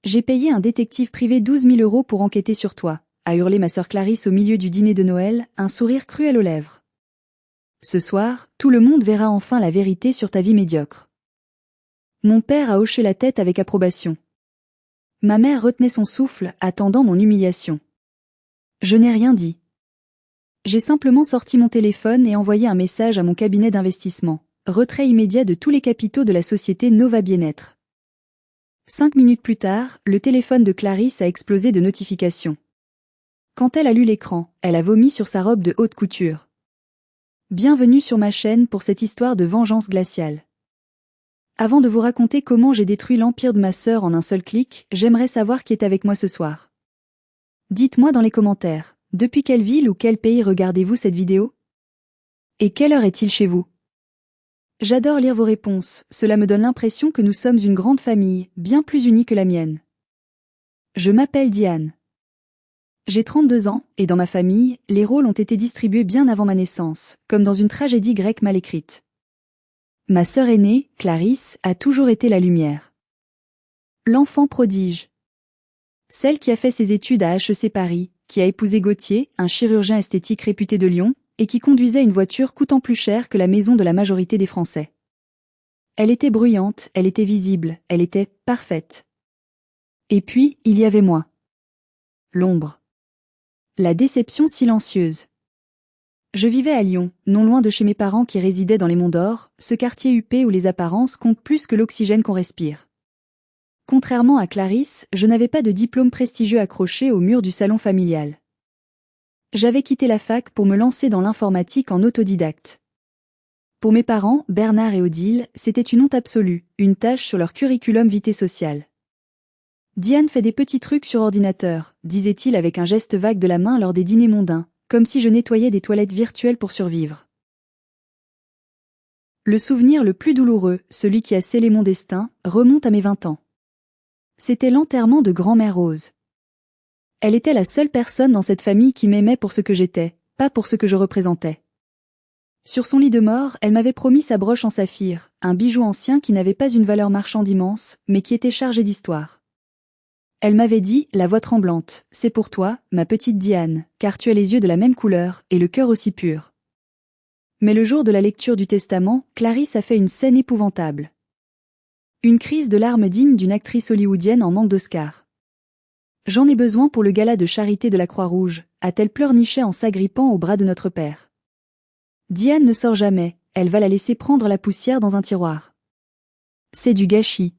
J'ai payé un détective privé 12 000 € pour enquêter sur toi, a hurlé ma sœur Clarisse au milieu du dîner de Noël, un sourire cruel aux lèvres. Ce soir, tout le monde verra enfin la vérité sur ta vie médiocre. Mon père a hoché la tête avec approbation. Ma mère retenait son souffle, attendant mon humiliation. Je n'ai rien dit. J'ai simplement sorti mon téléphone et envoyé un message à mon cabinet d'investissement. Retrait immédiat de tous les capitaux de la société Nova Bien-être. 5 minutes plus tard, le téléphone de Clarisse a explosé de notifications. Quand elle a lu l'écran, elle a vomi sur sa robe de haute couture. Bienvenue sur ma chaîne pour cette histoire de vengeance glaciale. Avant de vous raconter comment j'ai détruit l'empire de ma sœur en un seul clic, j'aimerais savoir qui est avec moi ce soir. Dites-moi dans les commentaires, depuis quelle ville ou quel pays regardez-vous cette vidéo? Et quelle heure est-il chez vous? J'adore lire vos réponses, cela me donne l'impression que nous sommes une grande famille, bien plus unie que la mienne. Je m'appelle Diane. J'ai 32 ans, et dans ma famille, les rôles ont été distribués bien avant ma naissance, comme dans une tragédie grecque mal écrite. Ma sœur aînée, Clarisse, a toujours été la lumière. L'enfant prodige. Celle qui a fait ses études à HEC Paris, qui a épousé Gauthier, un chirurgien esthétique réputé de Lyon, et qui conduisait une voiture coûtant plus cher que la maison de la majorité des Français. Elle était bruyante, elle était visible, elle était parfaite. Et puis, il y avait moi. L'ombre. La déception silencieuse. Je vivais à Lyon, non loin de chez mes parents qui résidaient dans les Monts d'Or, ce quartier huppé où les apparences comptent plus que l'oxygène qu'on respire. Contrairement à Clarisse, je n'avais pas de diplôme prestigieux accroché au mur du salon familial. J'avais quitté la fac pour me lancer dans l'informatique en autodidacte. Pour mes parents, Bernard et Odile, c'était une honte absolue, une tâche sur leur curriculum vitae social. Diane fait des petits trucs sur ordinateur, disait-il avec un geste vague de la main lors des dîners mondains, comme si je nettoyais des toilettes virtuelles pour survivre. Le souvenir le plus douloureux, celui qui a scellé mon destin, remonte à mes 20 ans. C'était l'enterrement de grand-mère Rose. Elle était la seule personne dans cette famille qui m'aimait pour ce que j'étais, pas pour ce que je représentais. Sur son lit de mort, elle m'avait promis sa broche en saphir, un bijou ancien qui n'avait pas une valeur marchande immense, mais qui était chargé d'histoire. Elle m'avait dit, la voix tremblante, « C'est pour toi, ma petite Diane, car tu as les yeux de la même couleur, et le cœur aussi pur. » Mais le jour de la lecture du testament, Clarisse a fait une scène épouvantable. Une crise de larmes digne d'une actrice hollywoodienne en manque d'Oscar. J'en ai besoin pour le gala de charité de la Croix-Rouge, a-t-elle pleurniché en s'agrippant au bras de notre père. Diane ne sort jamais, elle va la laisser prendre la poussière dans un tiroir. C'est du gâchis.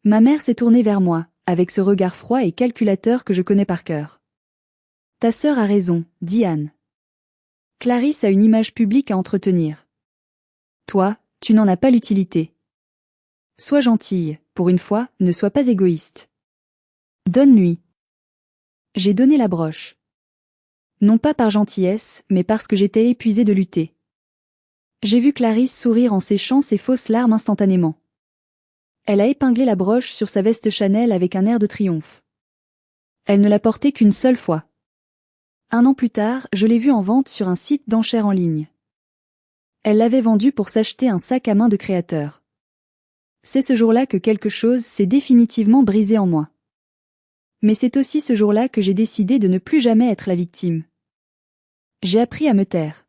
Ma mère s'est tournée vers moi, avec ce regard froid et calculateur que je connais par cœur. Ta sœur a raison, Diane. Clarisse a une image publique à entretenir. Toi, tu n'en as pas l'utilité. Sois gentille, pour une fois, ne sois pas égoïste. Donne-lui. J'ai donné la broche. Non pas par gentillesse, mais parce que j'étais épuisée de lutter. J'ai vu Clarisse sourire en séchant ses fausses larmes instantanément. Elle a épinglé la broche sur sa veste Chanel avec un air de triomphe. Elle ne l'a portée qu'une seule fois. 1 an plus tard, je l'ai vue en vente sur un site d'enchères en ligne. Elle l'avait vendue pour s'acheter un sac à main de créateur. C'est ce jour-là que quelque chose s'est définitivement brisé en moi. Mais c'est aussi ce jour-là que j'ai décidé de ne plus jamais être la victime. J'ai appris à me taire.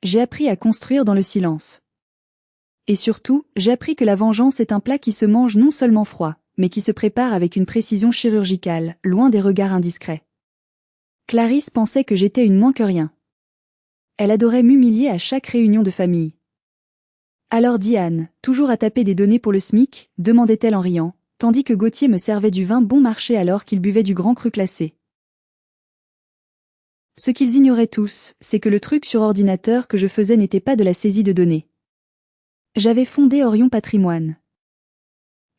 J'ai appris à construire dans le silence. Et surtout, j'ai appris que la vengeance est un plat qui se mange non seulement froid, mais qui se prépare avec une précision chirurgicale, loin des regards indiscrets. Clarisse pensait que j'étais une moins que rien. Elle adorait m'humilier à chaque réunion de famille. Alors Diane, toujours à taper des données pour le SMIC, demandait-elle en riant, tandis que Gauthier me servait du vin bon marché alors qu'il buvait du grand cru classé. Ce qu'ils ignoraient tous, c'est que le truc sur ordinateur que je faisais n'était pas de la saisie de données. J'avais fondé Orion Patrimoine.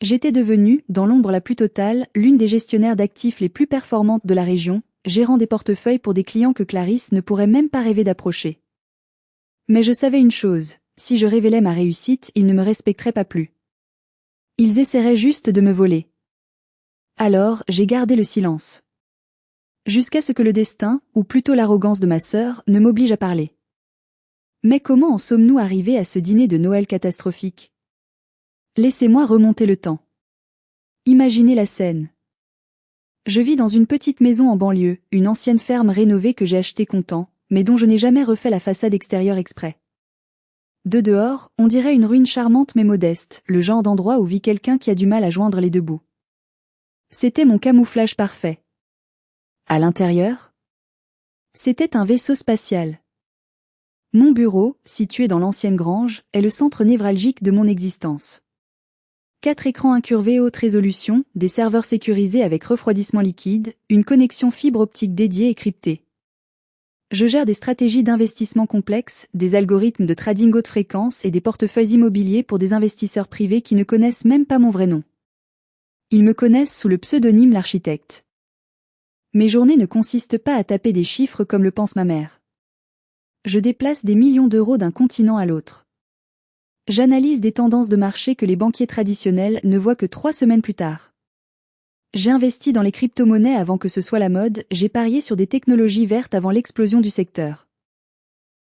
J'étais devenue, dans l'ombre la plus totale, l'une des gestionnaires d'actifs les plus performantes de la région, gérant des portefeuilles pour des clients que Clarisse ne pourrait même pas rêver d'approcher. Mais je savais une chose, si je révélais ma réussite, ils ne me respecteraient pas plus. Ils essaieraient juste de me voler. Alors, j'ai gardé le silence. Jusqu'à ce que le destin, ou plutôt l'arrogance de ma sœur, ne m'oblige à parler. Mais comment en sommes-nous arrivés à ce dîner de Noël catastrophique? Laissez-moi remonter le temps. Imaginez la scène. Je vis dans une petite maison en banlieue, une ancienne ferme rénovée que j'ai achetée content, mais dont je n'ai jamais refait la façade extérieure exprès. De dehors, on dirait une ruine charmante mais modeste, le genre d'endroit où vit quelqu'un qui a du mal à joindre les deux bouts. C'était mon camouflage parfait. À l'intérieur, c'était un vaisseau spatial. Mon bureau, situé dans l'ancienne grange, est le centre névralgique de mon existence. 4 écrans incurvés haute résolution, des serveurs sécurisés avec refroidissement liquide, une connexion fibre optique dédiée et cryptée. Je gère des stratégies d'investissement complexes, des algorithmes de trading haute fréquence et des portefeuilles immobiliers pour des investisseurs privés qui ne connaissent même pas mon vrai nom. Ils me connaissent sous le pseudonyme l'architecte. Mes journées ne consistent pas à taper des chiffres comme le pense ma mère. Je déplace des millions d'euros d'un continent à l'autre. J'analyse des tendances de marché que les banquiers traditionnels ne voient que 3 semaines plus tard. J'ai investi dans les crypto-monnaies avant que ce soit la mode, j'ai parié sur des technologies vertes avant l'explosion du secteur.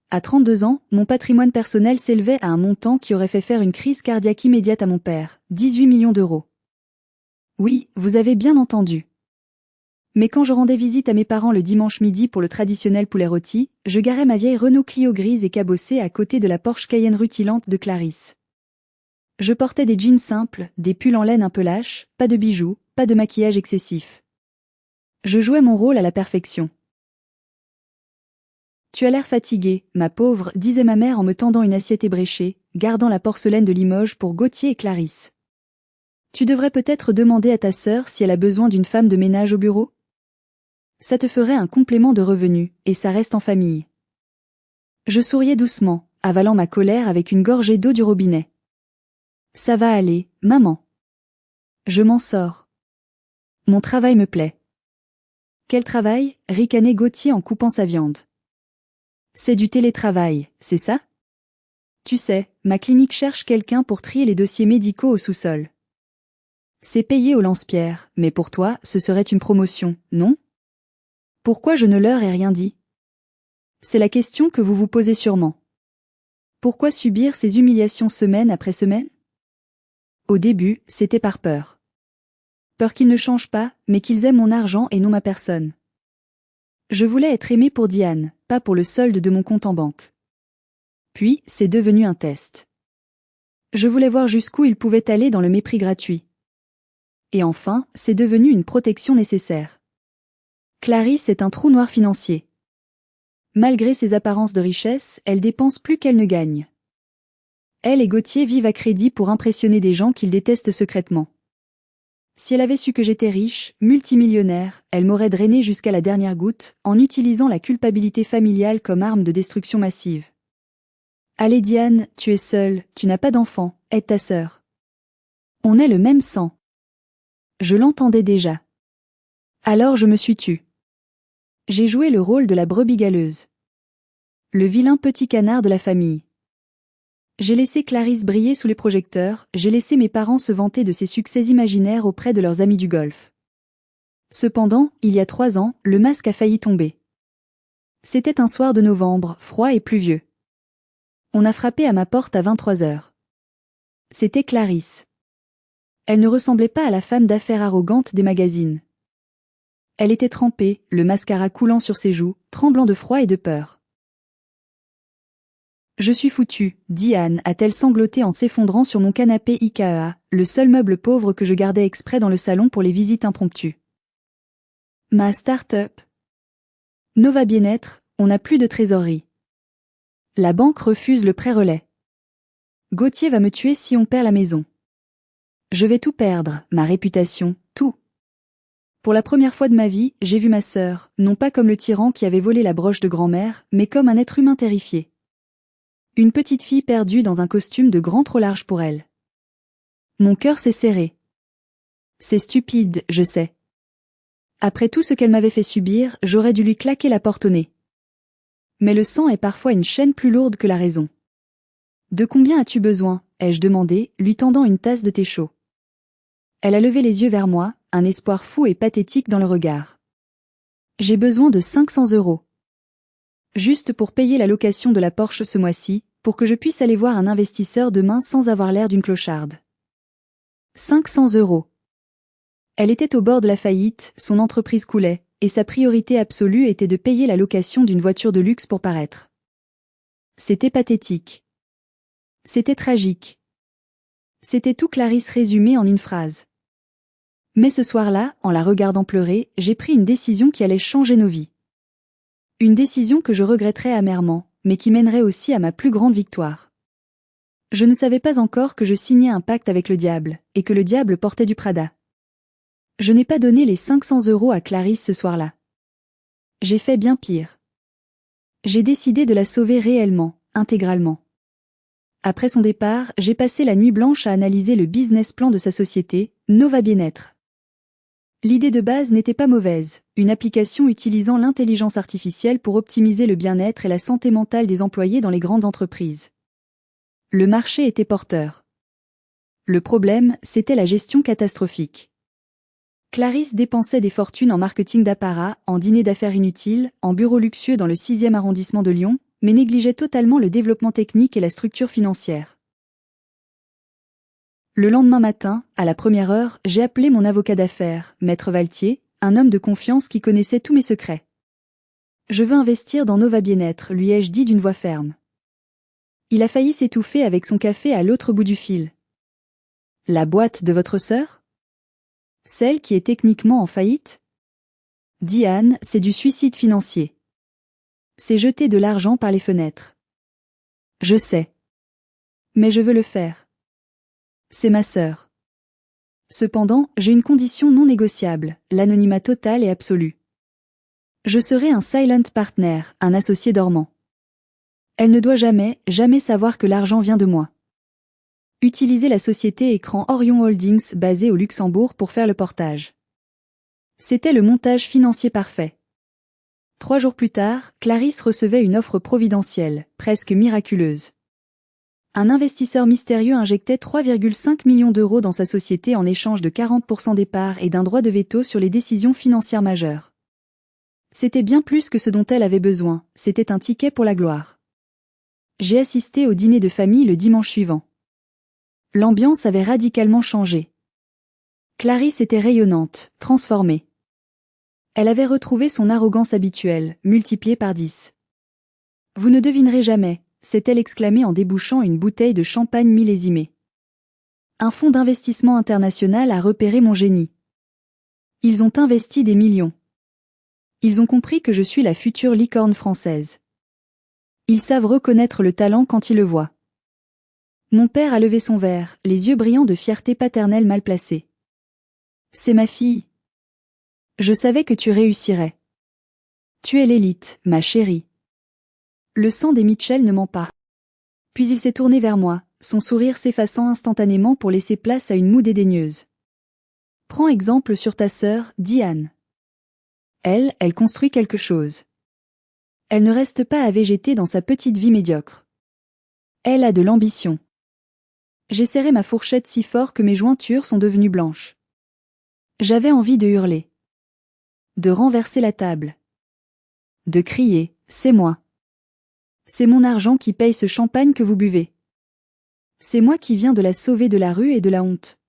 À 32 ans, mon patrimoine personnel s'élevait à un montant qui aurait fait faire une crise cardiaque immédiate à mon père, 18 millions d'euros. Oui, vous avez bien entendu. Mais quand je rendais visite à mes parents le dimanche midi pour le traditionnel poulet rôti, je garais ma vieille Renault Clio grise et cabossée à côté de la Porsche Cayenne rutilante de Clarisse. Je portais des jeans simples, des pulls en laine un peu lâches, pas de bijoux, pas de maquillage excessif. Je jouais mon rôle à la perfection. Tu as l'air fatiguée, ma pauvre, disait ma mère en me tendant une assiette ébréchée, gardant la porcelaine de Limoges pour Gauthier et Clarisse. Tu devrais peut-être demander à ta sœur si elle a besoin d'une femme de ménage au bureau? Ça te ferait un complément de revenu, et ça reste en famille. Je souriais doucement, avalant ma colère avec une gorgée d'eau du robinet. Ça va aller, maman. Je m'en sors. Mon travail me plaît. Quel travail? Ricanait Gauthier en coupant sa viande. C'est du télétravail, c'est ça? Tu sais, ma clinique cherche quelqu'un pour trier les dossiers médicaux au sous-sol. C'est payé au lance-pierre, mais pour toi, ce serait une promotion, non? Pourquoi je ne leur ai rien dit? C'est la question que vous vous posez sûrement. Pourquoi subir ces humiliations semaine après semaine? Au début, c'était par peur. Peur qu'ils ne changent pas, mais qu'ils aiment mon argent et non ma personne. Je voulais être aimée pour Diane, pas pour le solde de mon compte en banque. Puis, c'est devenu un test. Je voulais voir jusqu'où il pouvait aller dans le mépris gratuit. Et enfin, c'est devenu une protection nécessaire. Clarisse est un trou noir financier. Malgré ses apparences de richesse, elle dépense plus qu'elle ne gagne. Elle et Gauthier vivent à crédit pour impressionner des gens qu'ils détestent secrètement. Si elle avait su que j'étais riche, multimillionnaire, elle m'aurait drainé jusqu'à la dernière goutte, en utilisant la culpabilité familiale comme arme de destruction massive. Allez Diane, tu es seule, tu n'as pas d'enfant, aide ta sœur. On est le même sang. Je l'entendais déjà. Alors je me suis tue. J'ai joué le rôle de la brebis galeuse. Le vilain petit canard de la famille. J'ai laissé Clarisse briller sous les projecteurs, j'ai laissé mes parents se vanter de ses succès imaginaires auprès de leurs amis du golf. Cependant, il y a 3 ans, le masque a failli tomber. C'était un soir de novembre, froid et pluvieux. On a frappé à ma porte à 23 heures. C'était Clarisse. Elle ne ressemblait pas à la femme d'affaires arrogante des magazines. Elle était trempée, le mascara coulant sur ses joues, tremblant de froid et de peur. Je suis foutue, dit Anne, a-t-elle sangloté en s'effondrant sur mon canapé IKEA, le seul meuble pauvre que je gardais exprès dans le salon pour les visites impromptues. Ma start-up. Nova Bien-être, on n'a plus de trésorerie. La banque refuse le prêt relais. Gauthier va me tuer si on perd la maison. Je vais tout perdre, ma réputation, tout. Pour la première fois de ma vie, j'ai vu ma sœur, non pas comme le tyran qui avait volé la broche de grand-mère, mais comme un être humain terrifié. Une petite fille perdue dans un costume de grand trop large pour elle. Mon cœur s'est serré. C'est stupide, je sais. Après tout ce qu'elle m'avait fait subir, j'aurais dû lui claquer la porte au nez. Mais le sang est parfois une chaîne plus lourde que la raison. De combien as-tu besoin? Ai-je demandé, lui tendant une tasse de thé chaud. Elle a levé les yeux vers moi, un espoir fou et pathétique dans le regard. J'ai besoin de 500 €. Juste pour payer la location de la Porsche ce mois-ci, pour que je puisse aller voir un investisseur demain sans avoir l'air d'une clocharde. 500 €. Elle était au bord de la faillite, son entreprise coulait, et sa priorité absolue était de payer la location d'une voiture de luxe pour paraître. C'était pathétique. C'était tragique. C'était tout Clarisse résumé en une phrase. Mais ce soir-là, en la regardant pleurer, j'ai pris une décision qui allait changer nos vies. Une décision que je regretterais amèrement, mais qui mènerait aussi à ma plus grande victoire. Je ne savais pas encore que je signais un pacte avec le diable, et que le diable portait du Prada. Je n'ai pas donné les 500 € à Clarisse ce soir-là. J'ai fait bien pire. J'ai décidé de la sauver réellement, intégralement. Après son départ, j'ai passé la nuit blanche à analyser le business plan de sa société, Nova Bien-être. L'idée de base n'était pas mauvaise, une application utilisant l'intelligence artificielle pour optimiser le bien-être et la santé mentale des employés dans les grandes entreprises. Le marché était porteur. Le problème, c'était la gestion catastrophique. Clarisse dépensait des fortunes en marketing d'apparat, en dîners d'affaires inutiles, en bureaux luxueux dans le 6e arrondissement de Lyon, mais négligeait totalement le développement technique et la structure financière. Le lendemain matin, à la première heure, j'ai appelé mon avocat d'affaires, Maître Valtier, un homme de confiance qui connaissait tous mes secrets. « Je veux investir dans Nova Bien-être », lui ai-je dit d'une voix ferme. Il a failli s'étouffer avec son café à l'autre bout du fil. « La boîte de votre sœur ? Celle qui est techniquement en faillite ? Diane, c'est du suicide financier. C'est jeter de l'argent par les fenêtres. Je sais. Mais je veux le faire. C'est ma sœur. Cependant, j'ai une condition non négociable, l'anonymat total et absolu. Je serai un silent partner, un associé dormant. Elle ne doit jamais, jamais savoir que l'argent vient de moi. Utilisez la société Écran Orion Holdings basée au Luxembourg pour faire le portage. C'était le montage financier parfait. 3 jours plus tard, Clarisse recevait une offre providentielle, presque miraculeuse. Un investisseur mystérieux injectait 3,5 millions d'euros dans sa société en échange de 40% des parts et d'un droit de veto sur les décisions financières majeures. C'était bien plus que ce dont elle avait besoin, c'était un ticket pour la gloire. J'ai assisté au dîner de famille le dimanche suivant. L'ambiance avait radicalement changé. Clarisse était rayonnante, transformée. Elle avait retrouvé son arrogance habituelle, multipliée par 10. « Vous ne devinerez jamais », s'est-elle exclamée en débouchant une bouteille de champagne millésimée. Un fonds d'investissement international a repéré mon génie. Ils ont investi des millions. Ils ont compris que je suis la future licorne française. Ils savent reconnaître le talent quand ils le voient. Mon père a levé son verre, les yeux brillants de fierté paternelle mal placée. C'est ma fille. Je savais que tu réussirais. Tu es l'élite, ma chérie. Le sang des Mitchell ne ment pas. Puis il s'est tourné vers moi, son sourire s'effaçant instantanément pour laisser place à une moue dédaigneuse. Prends exemple sur ta sœur, Diane. Elle construit quelque chose. Elle ne reste pas à végéter dans sa petite vie médiocre. Elle a de l'ambition. J'ai serré ma fourchette si fort que mes jointures sont devenues blanches. J'avais envie de hurler. De renverser la table. De crier, c'est moi. C'est mon argent qui paye ce champagne que vous buvez. C'est moi qui viens de la sauver de la rue et de la honte.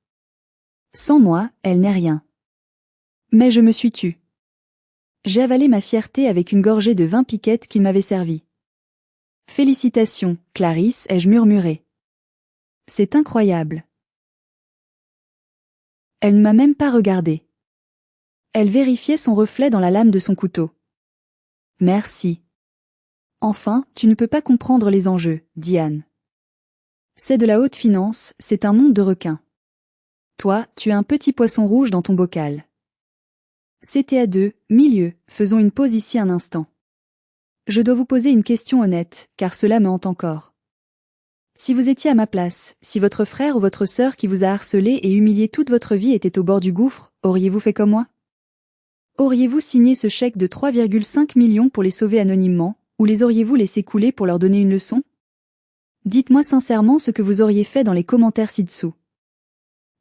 Sans moi, elle n'est rien. Mais je me suis tue. J'ai avalé ma fierté avec une gorgée de vin piquette qu'il m'avait servi. Félicitations, Clarisse, ai-je murmuré. C'est incroyable. Elle ne m'a même pas regardé. Elle vérifiait son reflet dans la lame de son couteau. Merci. Enfin, tu ne peux pas comprendre les enjeux, Diane. C'est de la haute finance, c'est un monde de requins. Toi, tu es un petit poisson rouge dans ton bocal. C'était à deux, milieu, faisons une pause ici un instant. Je dois vous poser une question honnête, car cela me hante encore. Si vous étiez à ma place, si votre frère ou votre sœur qui vous a harcelé et humilié toute votre vie était au bord du gouffre, auriez-vous fait comme moi? Auriez-vous signé ce chèque de 3,5 millions pour les sauver anonymement, ou les auriez-vous laissés couler pour leur donner une leçon? Dites-moi sincèrement ce que vous auriez fait dans les commentaires ci-dessous.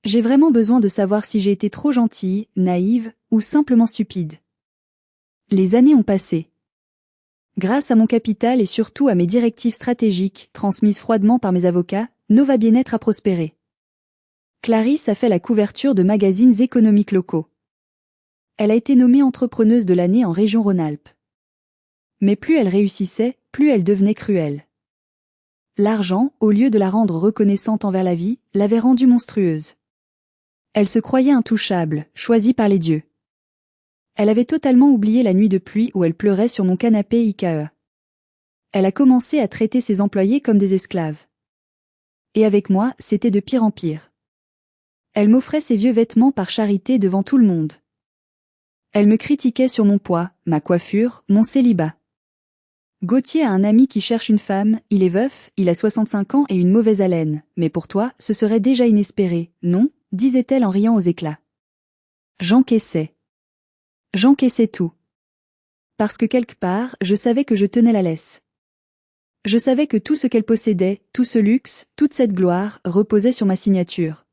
J'ai vraiment besoin de savoir si j'ai été trop gentille, naïve, ou simplement stupide. Les années ont passé. Grâce à mon capital et surtout à mes directives stratégiques, transmises froidement par mes avocats, Nova Bien-être a prospéré. Clarisse a fait la couverture de magazines économiques locaux. Elle a été nommée entrepreneuse de l'année en région Rhône-Alpes. Mais plus elle réussissait, plus elle devenait cruelle. L'argent, au lieu de la rendre reconnaissante envers la vie, l'avait rendue monstrueuse. Elle se croyait intouchable, choisie par les dieux. Elle avait totalement oublié la nuit de pluie où elle pleurait sur mon canapé IKEA. Elle a commencé à traiter ses employés comme des esclaves. Et avec moi, c'était de pire en pire. Elle m'offrait ses vieux vêtements par charité devant tout le monde. Elle me critiquait sur mon poids, ma coiffure, mon célibat. Gauthier a un ami qui cherche une femme, il est veuf, il a 65 ans et une mauvaise haleine, mais pour toi, ce serait déjà inespéré, non ? Disait-elle en riant aux éclats. J'encaissais. J'encaissais tout. Parce que quelque part, je savais que je tenais la laisse. Je savais que tout ce qu'elle possédait, tout ce luxe, toute cette gloire, reposait sur ma signature.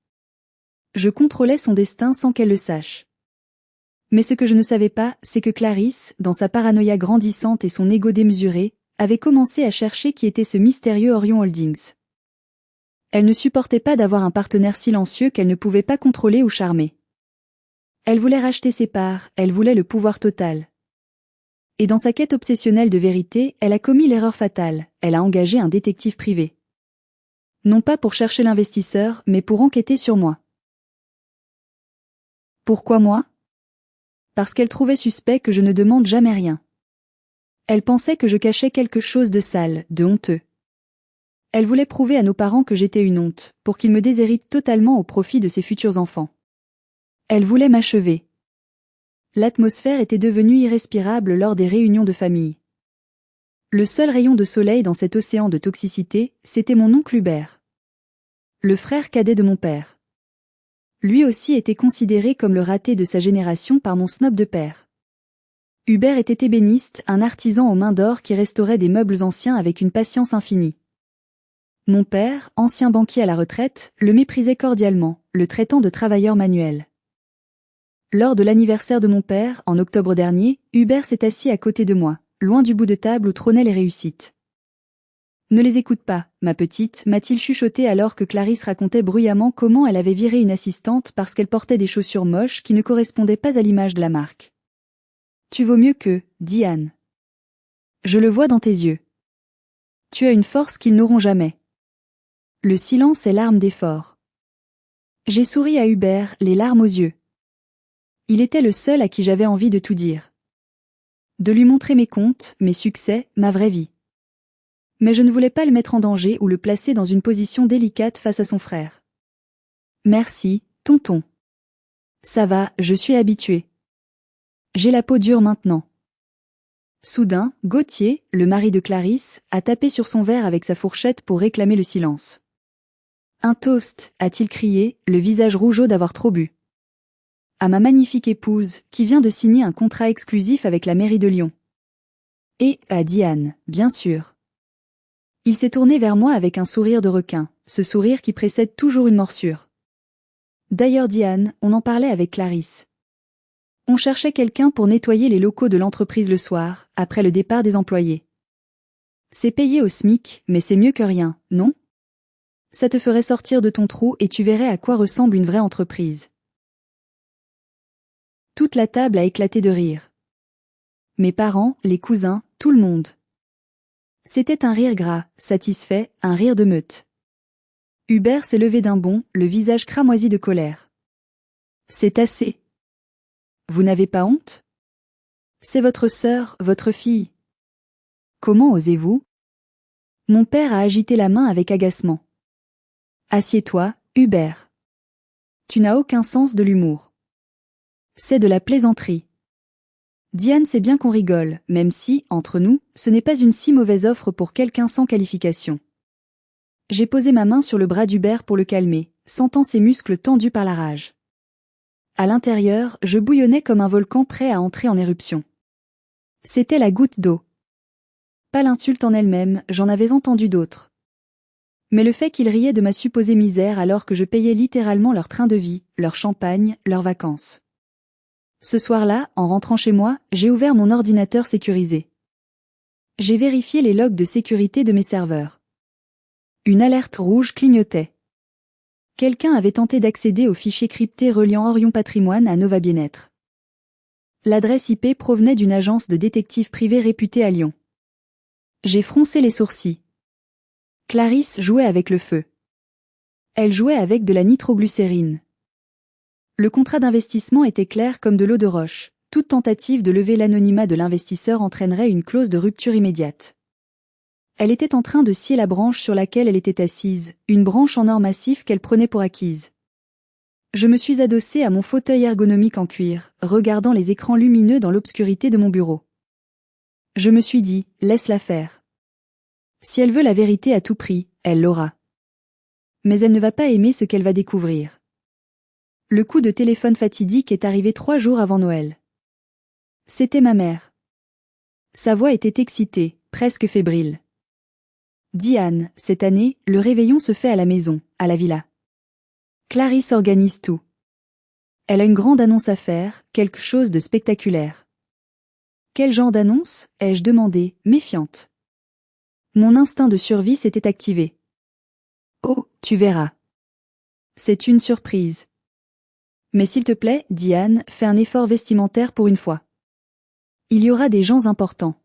Je contrôlais son destin sans qu'elle le sache. Mais ce que je ne savais pas, c'est que Clarisse, dans sa paranoïa grandissante et son ego démesuré, avait commencé à chercher qui était ce mystérieux Orion Holdings. Elle ne supportait pas d'avoir un partenaire silencieux qu'elle ne pouvait pas contrôler ou charmer. Elle voulait racheter ses parts, elle voulait le pouvoir total. Et dans sa quête obsessionnelle de vérité, elle a commis l'erreur fatale, elle a engagé un détective privé. Non pas pour chercher l'investisseur, mais pour enquêter sur moi. Pourquoi moi ? Parce qu'elle trouvait suspect que je ne demande jamais rien. Elle pensait que je cachais quelque chose de sale, de honteux. Elle voulait prouver à nos parents que j'étais une honte, pour qu'ils me déshéritent totalement au profit de ses futurs enfants. Elle voulait m'achever. L'atmosphère était devenue irrespirable lors des réunions de famille. Le seul rayon de soleil dans cet océan de toxicité, c'était mon oncle Hubert. Le frère cadet de mon père. Lui aussi était considéré comme le raté de sa génération par mon snob de père. Hubert était ébéniste, un artisan aux mains d'or qui restaurait des meubles anciens avec une patience infinie. Mon père, ancien banquier à la retraite, le méprisait cordialement, le traitant de travailleur manuel. Lors de l'anniversaire de mon père, en octobre dernier, Hubert s'est assis à côté de moi, loin du bout de table où trônaient les réussites. Ne les écoute pas, ma petite, m'a-t-il chuchoté alors que Clarisse racontait bruyamment comment elle avait viré une assistante parce qu'elle portait des chaussures moches qui ne correspondaient pas à l'image de la marque. Tu vaux mieux que, dit Anne. Je le vois dans tes yeux. Tu as une force qu'ils n'auront jamais. Le silence est l'arme des forts. J'ai souri à Hubert, les larmes aux yeux. Il était le seul à qui j'avais envie de tout dire. De lui montrer mes comptes, mes succès, ma vraie vie. Mais je ne voulais pas le mettre en danger ou le placer dans une position délicate face à son frère. Merci, tonton. Ça va, je suis habituée. J'ai la peau dure maintenant. Soudain, Gauthier, le mari de Clarisse, a tapé sur son verre avec sa fourchette pour réclamer le silence. Un toast, a-t-il crié, le visage rougeau d'avoir trop bu. À ma magnifique épouse, qui vient de signer un contrat exclusif avec la mairie de Lyon. Et, a dit Anne, bien sûr. Il s'est tourné vers moi avec un sourire de requin, ce sourire qui précède toujours une morsure. D'ailleurs, dit Anne, on en parlait avec Clarisse. On cherchait quelqu'un pour nettoyer les locaux de l'entreprise le soir, après le départ des employés. C'est payé au SMIC, mais c'est mieux que rien, non ? Ça te ferait sortir de ton trou et tu verrais à quoi ressemble une vraie entreprise. Toute la table a éclaté de rire. Mes parents, les cousins, tout le monde. C'était un rire gras, satisfait, un rire de meute. Hubert s'est levé d'un bond, le visage cramoisi de colère. C'est assez. Vous n'avez pas honte ? C'est votre sœur, votre fille. Comment osez-vous ? Mon père a agité la main avec agacement. Assieds-toi, Hubert. Tu n'as aucun sens de l'humour. C'est de la plaisanterie. Diane sait bien qu'on rigole, même si, entre nous, ce n'est pas une si mauvaise offre pour quelqu'un sans qualification. J'ai posé ma main sur le bras d'Hubert pour le calmer, sentant ses muscles tendus par la rage. À l'intérieur, je bouillonnais comme un volcan prêt à entrer en éruption. C'était la goutte d'eau. Pas l'insulte en elle-même, j'en avais entendu d'autres. Mais le fait qu'ils riaient de ma supposée misère alors que je payais littéralement leur train de vie, leur champagne, leurs vacances. Ce soir-là, en rentrant chez moi, j'ai ouvert mon ordinateur sécurisé. J'ai vérifié les logs de sécurité de mes serveurs. Une alerte rouge clignotait. Quelqu'un avait tenté d'accéder au fichier crypté reliant Orion Patrimoine à Nova Bien-être. L'adresse IP provenait d'une agence de détectives privés réputée à Lyon. J'ai froncé les sourcils. Clarisse jouait avec le feu. Elle jouait avec de la nitroglycérine. Le contrat d'investissement était clair comme de l'eau de roche. Toute tentative de lever l'anonymat de l'investisseur entraînerait une clause de rupture immédiate. Elle était en train de scier la branche sur laquelle elle était assise, une branche en or massif qu'elle prenait pour acquise. Je me suis adossée à mon fauteuil ergonomique en cuir, regardant les écrans lumineux dans l'obscurité de mon bureau. Je me suis dit, laisse-la faire. Si elle veut la vérité à tout prix, elle l'aura. Mais elle ne va pas aimer ce qu'elle va découvrir. Le coup de téléphone fatidique est arrivé 3 jours avant Noël. C'était ma mère. Sa voix était excitée, presque fébrile. Diane, cette année, le réveillon se fait à la maison, à la villa. Clarisse organise tout. Elle a une grande annonce à faire, quelque chose de spectaculaire. Quel genre d'annonce, ai-je demandé, méfiante. Mon instinct de survie s'était activé. Oh, tu verras. C'est une surprise. Mais s'il te plaît, Diane, fais un effort vestimentaire pour une fois. Il y aura des gens importants.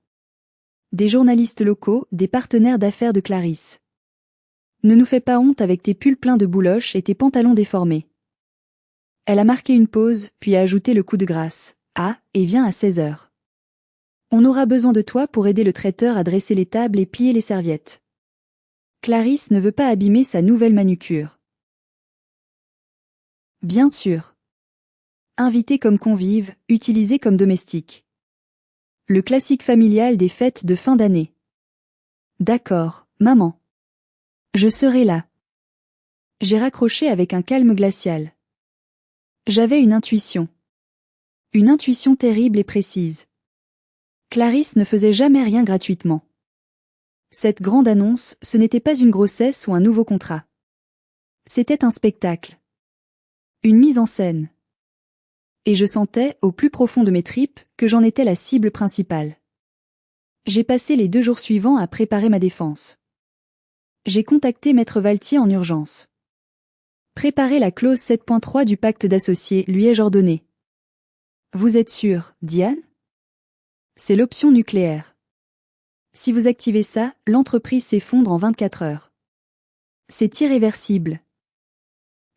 Des journalistes locaux, des partenaires d'affaires de Clarisse. Ne nous fais pas honte avec tes pulls pleins de bouloches et tes pantalons déformés. Elle a marqué une pause, puis a ajouté le coup de grâce. Ah, et viens à 16h. On aura besoin de toi pour aider le traiteur à dresser les tables et plier les serviettes. Clarisse ne veut pas abîmer sa nouvelle manucure. Bien sûr. Invités comme convives, utilisés comme domestiques. Le classique familial des fêtes de fin d'année. D'accord, maman. Je serai là. J'ai raccroché avec un calme glacial. J'avais une intuition. Une intuition terrible et précise. Clarisse ne faisait jamais rien gratuitement. Cette grande annonce, ce n'était pas une grossesse ou un nouveau contrat. C'était un spectacle. Une mise en scène. Et je sentais, au plus profond de mes tripes, que j'en étais la cible principale. J'ai passé les 2 jours suivants à préparer ma défense. J'ai contacté Maître Valtier en urgence. Préparez la clause 7.3 du pacte d'associés, lui ai-je ordonné. Vous êtes sûr, Diane? C'est l'option nucléaire. Si vous activez ça, l'entreprise s'effondre en 24 heures. C'est irréversible.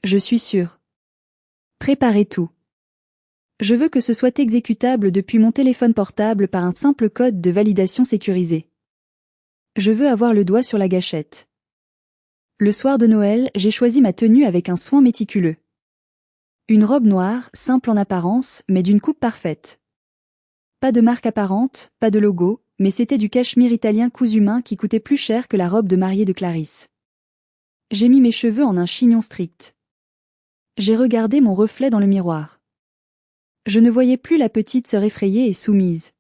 Je suis sûr. Préparez tout. Je veux que ce soit exécutable depuis mon téléphone portable par un simple code de validation sécurisé. Je veux avoir le doigt sur la gâchette. Le soir de Noël, j'ai choisi ma tenue avec un soin méticuleux. Une robe noire, simple en apparence, mais d'une coupe parfaite. Pas de marque apparente, pas de logo, mais c'était du cachemire italien cousu main qui coûtait plus cher que la robe de mariée de Clarisse. J'ai mis mes cheveux en un chignon strict. J'ai regardé mon reflet dans le miroir. Je ne voyais plus la petite sœur effrayée et soumise.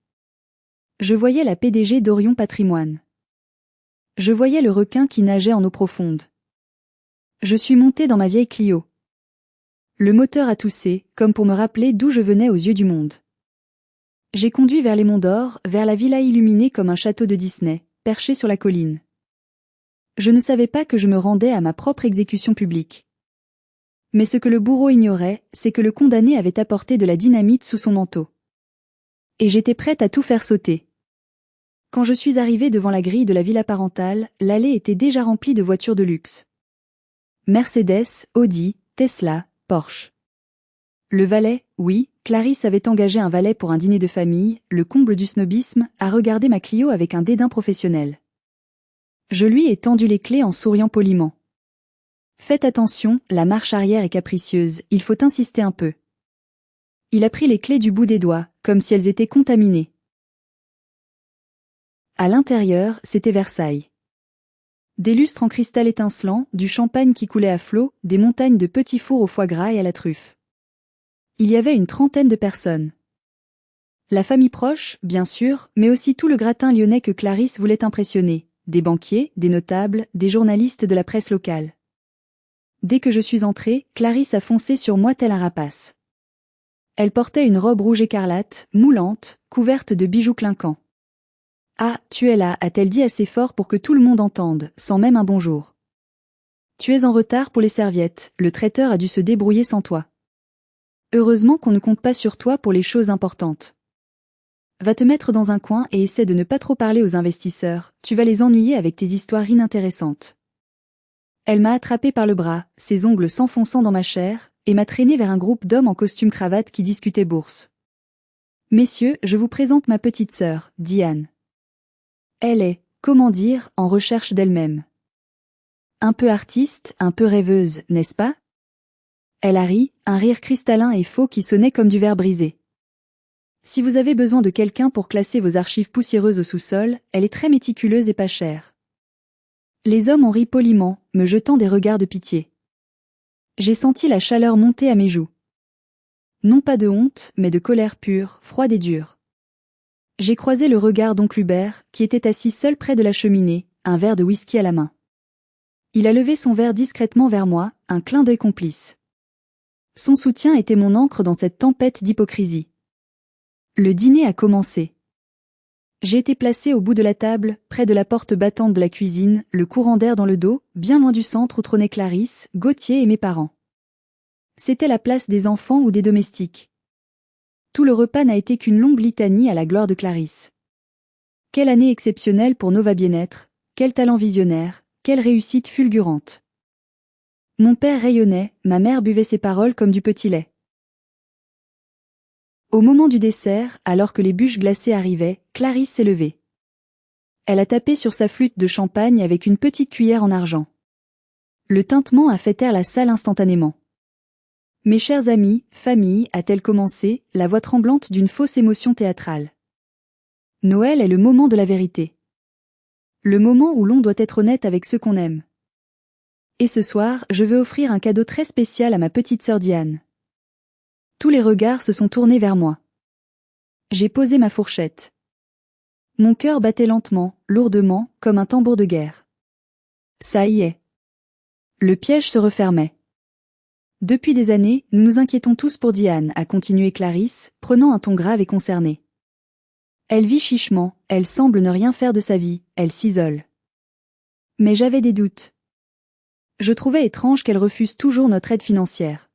Je voyais la PDG d'Orion Patrimoine. Je voyais le requin qui nageait en eau profonde. Je suis montée dans ma vieille Clio. Le moteur a toussé, comme pour me rappeler d'où je venais aux yeux du monde. J'ai conduit vers les Monts d'Or, vers la villa illuminée comme un château de Disney, perché sur la colline. Je ne savais pas que je me rendais à ma propre exécution publique. Mais ce que le bourreau ignorait, c'est que le condamné avait apporté de la dynamite sous son manteau. Et j'étais prête à tout faire sauter. Quand je suis arrivée devant la grille de la villa parentale, l'allée était déjà remplie de voitures de luxe. Mercedes, Audi, Tesla, Porsche. Le valet, oui, Clarisse avait engagé un valet pour un dîner de famille, le comble du snobisme, à regarder ma Clio avec un dédain professionnel. Je lui ai tendu les clés en souriant poliment. Faites attention, la marche arrière est capricieuse, il faut insister un peu. Il a pris les clés du bout des doigts, comme si elles étaient contaminées. À l'intérieur, c'était Versailles. Des lustres en cristal étincelant, du champagne qui coulait à flots, des montagnes de petits fours au foie gras et à la truffe. Il y avait une 30aine de personnes. La famille proche, bien sûr, mais aussi tout le gratin lyonnais que Clarisse voulait impressionner, des banquiers, des notables, des journalistes de la presse locale. Dès que je suis entrée, Clarisse a foncé sur moi tel un rapace. Elle portait une robe rouge écarlate, moulante, couverte de bijoux clinquants. « Ah, tu es là » a-t-elle dit assez fort pour que tout le monde entende, sans même un bonjour. Tu es en retard pour les serviettes, le traiteur a dû se débrouiller sans toi. Heureusement qu'on ne compte pas sur toi pour les choses importantes. Va te mettre dans un coin et essaie de ne pas trop parler aux investisseurs, tu vas les ennuyer avec tes histoires inintéressantes. Elle m'a attrapé par le bras, ses ongles s'enfonçant dans ma chair, et m'a traîné vers un groupe d'hommes en costume cravate qui discutaient bourse. Messieurs, je vous présente ma petite sœur, Diane. Elle est, comment dire, en recherche d'elle-même. Un peu artiste, un peu rêveuse, n'est-ce pas? Elle a ri, un rire cristallin et faux qui sonnait comme du verre brisé. Si vous avez besoin de quelqu'un pour classer vos archives poussiéreuses au sous-sol, elle est très méticuleuse et pas chère. Les hommes ont ri poliment, me jetant des regards de pitié. J'ai senti la chaleur monter à mes joues. Non pas de honte, mais de colère pure, froide et dure. J'ai croisé le regard d'oncle Hubert, qui était assis seul près de la cheminée, un verre de whisky à la main. Il a levé son verre discrètement vers moi, un clin d'œil complice. Son soutien était mon encre dans cette tempête d'hypocrisie. Le dîner a commencé. J'ai été placé au bout de la table, près de la porte battante de la cuisine, le courant d'air dans le dos, bien loin du centre où trônaient Clarisse, Gauthier et mes parents. C'était la place des enfants ou des domestiques. Tout le repas n'a été qu'une longue litanie à la gloire de Clarisse. Quelle année exceptionnelle pour Nova Bien-être, quel talent visionnaire, quelle réussite fulgurante. Mon père rayonnait, ma mère buvait ses paroles comme du petit lait. Au moment du dessert, alors que les bûches glacées arrivaient, Clarisse s'est levée. Elle a tapé sur sa flûte de champagne avec une petite cuillère en argent. Le tintement a fait taire la salle instantanément. Mes chers amis, famille, a-t-elle commencé, la voix tremblante d'une fausse émotion théâtrale. Noël est le moment de la vérité. Le moment où l'on doit être honnête avec ceux qu'on aime. Et ce soir, je veux offrir un cadeau très spécial à ma petite sœur Diane. Tous les regards se sont tournés vers moi. J'ai posé ma fourchette. Mon cœur battait lentement, lourdement, comme un tambour de guerre. Ça y est. Le piège se refermait. Depuis des années, nous nous inquiétons tous pour Diane, a continué Clarisse, prenant un ton grave et concerné. Elle vit chichement, elle semble ne rien faire de sa vie, elle s'isole. Mais j'avais des doutes. Je trouvais étrange qu'elle refuse toujours notre aide financière.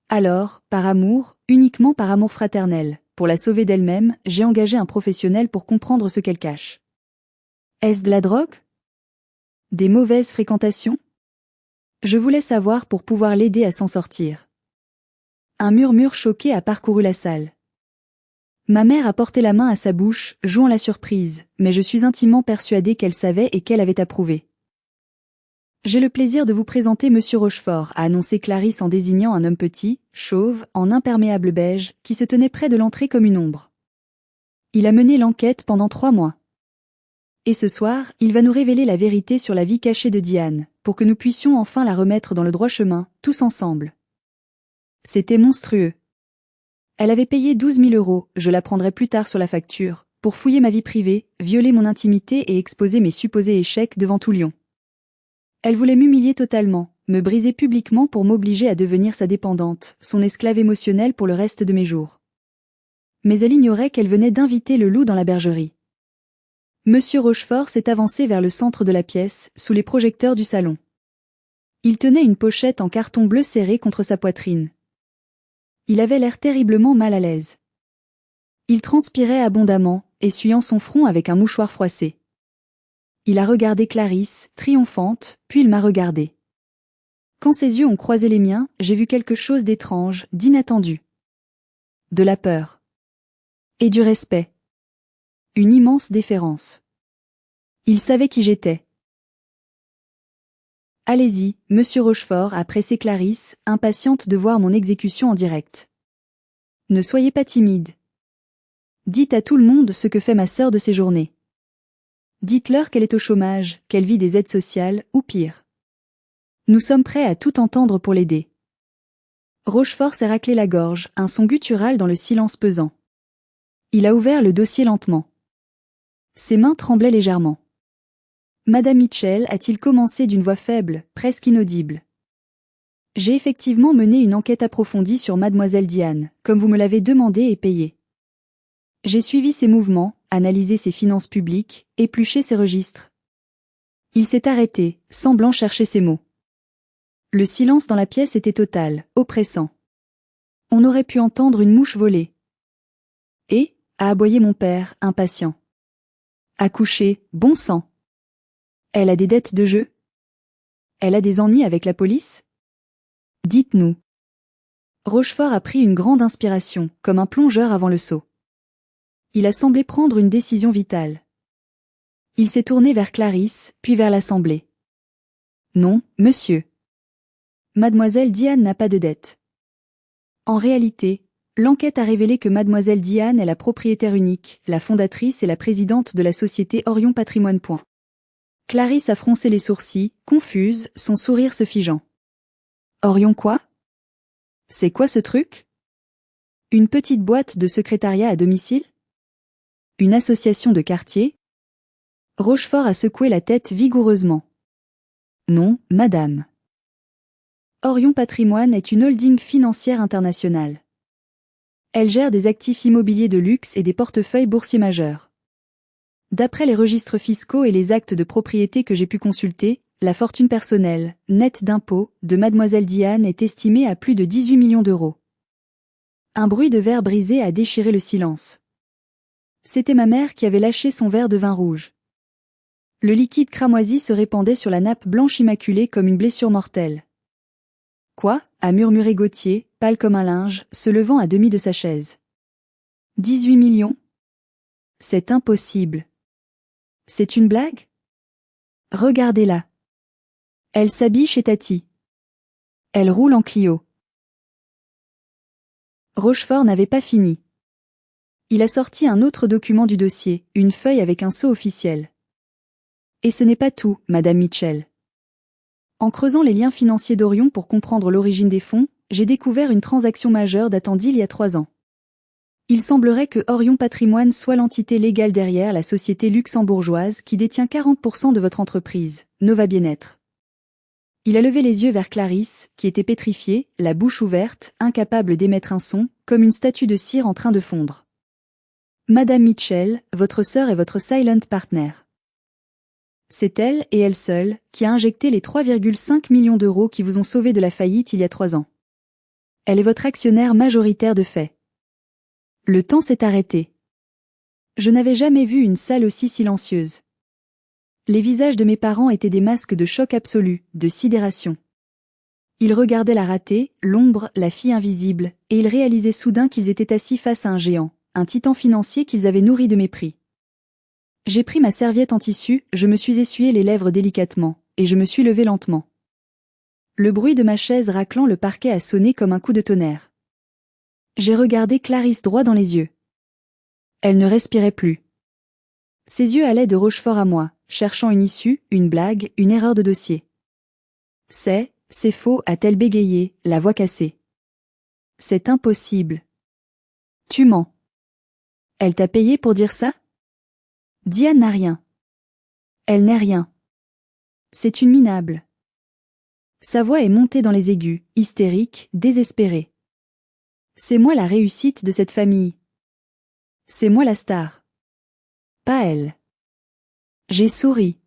Alors, par amour, uniquement par amour fraternel, pour la sauver d'elle-même, j'ai engagé un professionnel pour comprendre ce qu'elle cache. Est-ce de la drogue? Des mauvaises fréquentations? Je voulais savoir pour pouvoir l'aider à s'en sortir. Un murmure choqué a parcouru la salle. Ma mère a porté la main à sa bouche, jouant la surprise, mais je suis intimement persuadée qu'elle savait et qu'elle avait approuvé. J'ai le plaisir de vous présenter Monsieur Rochefort, a annoncé Clarisse en désignant un homme petit, chauve, en imperméable beige, qui se tenait près de l'entrée comme une ombre. Il a mené l'enquête pendant 3 mois. Et ce soir, il va nous révéler la vérité sur la vie cachée de Diane, pour que nous puissions enfin la remettre dans le droit chemin, tous ensemble. C'était monstrueux. Elle avait payé 12 000 €, je l'apprendrai plus tard sur la facture, pour fouiller ma vie privée, violer mon intimité et exposer mes supposés échecs devant tout Lyon. Elle voulait m'humilier totalement, me briser publiquement pour m'obliger à devenir sa dépendante, son esclave émotionnelle pour le reste de mes jours. Mais elle ignorait qu'elle venait d'inviter le loup dans la bergerie. Monsieur Rochefort s'est avancé vers le centre de la pièce, sous les projecteurs du salon. Il tenait une pochette en carton bleu serrée contre sa poitrine. Il avait l'air terriblement mal à l'aise. Il transpirait abondamment, essuyant son front avec un mouchoir froissé. Il a regardé Clarisse, triomphante, puis il m'a regardé. Quand ses yeux ont croisé les miens, j'ai vu quelque chose d'étrange, d'inattendu. De la peur. Et du respect. Une immense déférence. Il savait qui j'étais. Allez-y, Monsieur Rochefort, a pressé Clarisse, impatiente de voir mon exécution en direct. Ne soyez pas timide. Dites à tout le monde ce que fait ma sœur de ses journées. Dites-leur qu'elle est au chômage, qu'elle vit des aides sociales, ou pire. Nous sommes prêts à tout entendre pour l'aider. Rochefort s'est raclé la gorge, un son guttural dans le silence pesant. Il a ouvert le dossier lentement. Ses mains tremblaient légèrement. Madame Mitchell, a-t-il commencé d'une voix faible, presque inaudible. J'ai effectivement mené une enquête approfondie sur mademoiselle Diane, comme vous me l'avez demandé et payé. J'ai suivi ses mouvements, analysé ses finances publiques, épluché ses registres. Il s'est arrêté, semblant chercher ses mots. Le silence dans la pièce était total, oppressant. On aurait pu entendre une mouche voler. Et, a aboyé mon père, impatient. Accoucher, bon sang. Elle a des dettes de jeu? Elle a des ennuis avec la police? Dites-nous. Rochefort a pris une grande inspiration, comme un plongeur avant le saut. Il a semblé prendre une décision vitale. Il s'est tourné vers Clarisse, puis vers l'Assemblée. Non, monsieur. Mademoiselle Diane n'a pas de dette. En réalité, l'enquête a révélé que Mademoiselle Diane est la propriétaire unique, la fondatrice et la présidente de la société Orion Patrimoine. Clarisse a froncé les sourcils, confuse, son sourire se figeant. Orion quoi? C'est quoi ce truc? Une petite boîte de secrétariat à domicile? Une association de quartier? Rochefort a secoué la tête vigoureusement. Non, madame. Orion Patrimoine est une holding financière internationale. Elle gère des actifs immobiliers de luxe et des portefeuilles boursiers majeurs. D'après les registres fiscaux et les actes de propriété que j'ai pu consulter, la fortune personnelle, nette d'impôts, de Mademoiselle Diane est estimée à plus de 18 millions d'euros. Un bruit de verre brisé a déchiré le silence. C'était ma mère qui avait lâché son verre de vin rouge. Le liquide cramoisi se répandait sur la nappe blanche immaculée comme une blessure mortelle. Quoi? A murmuré Gauthier, pâle comme un linge, se levant à demi de sa chaise. 18 millions? C'est impossible. C'est une blague? Regardez-la. Elle s'habille chez Tati. Elle roule en Clio. Rochefort n'avait pas fini. Il a sorti un autre document du dossier, une feuille avec un sceau officiel. Et ce n'est pas tout, Madame Mitchell. En creusant les liens financiers d'Orion pour comprendre l'origine des fonds, j'ai découvert une transaction majeure datant d'il y a 3 ans. Il semblerait que Orion Patrimoine soit l'entité légale derrière la société luxembourgeoise qui détient 40% de votre entreprise, Nova Bien-être. Il a levé les yeux vers Clarisse, qui était pétrifiée, la bouche ouverte, incapable d'émettre un son, comme une statue de cire en train de fondre. Madame Mitchell, votre sœur est votre silent partner. C'est elle, et elle seule, qui a injecté les 3,5 millions d'euros qui vous ont sauvé de la faillite il y a 3 ans. Elle est votre actionnaire majoritaire de fait. Le temps s'est arrêté. Je n'avais jamais vu une salle aussi silencieuse. Les visages de mes parents étaient des masques de choc absolu, de sidération. Ils regardaient la ratée, l'ombre, la fille invisible, et ils réalisaient soudain qu'ils étaient assis face à un géant, un titan financier qu'ils avaient nourri de mépris. J'ai pris ma serviette en tissu, je me suis essuyé les lèvres délicatement, et je me suis levé lentement. Le bruit de ma chaise raclant le parquet a sonné comme un coup de tonnerre. J'ai regardé Clarisse droit dans les yeux. Elle ne respirait plus. Ses yeux allaient de Rochefort à moi, cherchant une issue, une blague, une erreur de dossier. C'est faux, a-t-elle bégayé, la voix cassée. C'est impossible. Tu mens. Elle t'a payé pour dire ça? Diane n'a rien. Elle n'est rien. C'est une minable. Sa voix est montée dans les aigus, hystérique, désespérée. C'est moi la réussite de cette famille. C'est moi la star. Pas elle. J'ai souri.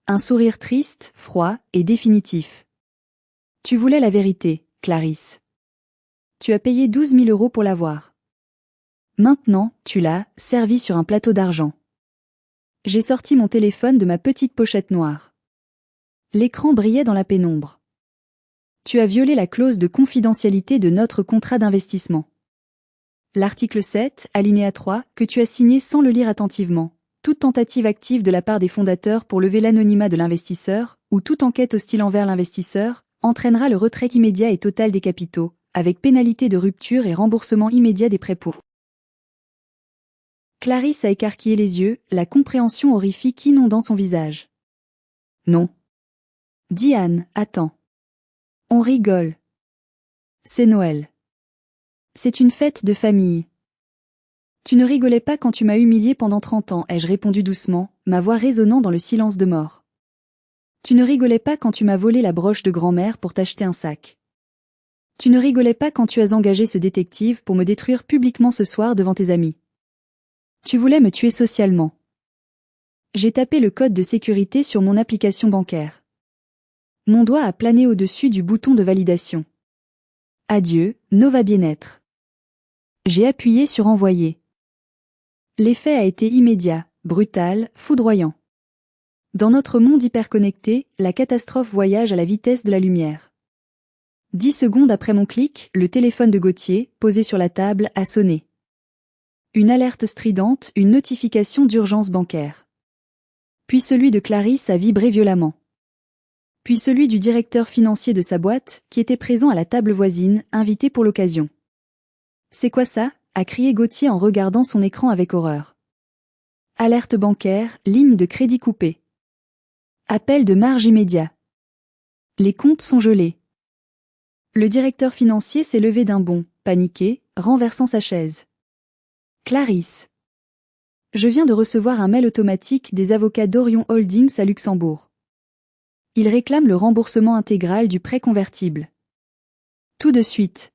Un sourire triste, froid et définitif. Tu voulais la vérité, Clarisse. Tu as payé 12 000 euros pour l'avoir. Maintenant, tu l'as, servi sur un plateau d'argent. J'ai sorti mon téléphone de ma petite pochette noire. L'écran brillait dans la pénombre. Tu as violé la clause de confidentialité de notre contrat d'investissement. L'article 7, alinéa 3, que tu as signé sans le lire attentivement. Toute tentative active de la part des fondateurs pour lever l'anonymat de l'investisseur, ou toute enquête hostile envers l'investisseur, entraînera le retrait immédiat et total des capitaux, avec pénalité de rupture et remboursement immédiat des prêts pour. Clarisse a écarquillé les yeux, la compréhension horrifique inondant son visage. Non. Diane, attends. On rigole. C'est Noël. C'est une fête de famille. Tu ne rigolais pas quand tu m'as humilié pendant 30 ans, ai-je répondu doucement, ma voix résonnant dans le silence de mort. Tu ne rigolais pas quand tu m'as volé la broche de grand-mère pour t'acheter un sac. Tu ne rigolais pas quand tu as engagé ce détective pour me détruire publiquement ce soir devant tes amis. Tu voulais me tuer socialement. J'ai tapé le code de sécurité sur mon application bancaire. Mon doigt a plané au-dessus du bouton de validation. Adieu, Nova Bien-être. J'ai appuyé sur envoyer. L'effet a été immédiat, brutal, foudroyant. Dans notre monde hyperconnecté, la catastrophe voyage à la vitesse de la lumière. 10 secondes après mon clic, le téléphone de Gauthier, posé sur la table, a sonné. Une alerte stridente, une notification d'urgence bancaire. Puis celui de Clarisse a vibré violemment. Puis celui du directeur financier de sa boîte, qui était présent à la table voisine, invité pour l'occasion. « C'est quoi ça ?» a crié Gauthier en regardant son écran avec horreur. Alerte bancaire, ligne de crédit coupée. Appel de marge immédiat. Les comptes sont gelés. Le directeur financier s'est levé d'un bond, paniqué, renversant sa chaise. Clarisse. Je viens de recevoir un mail automatique des avocats d'Orion Holdings à Luxembourg. Ils réclament le remboursement intégral du prêt convertible. Tout de suite.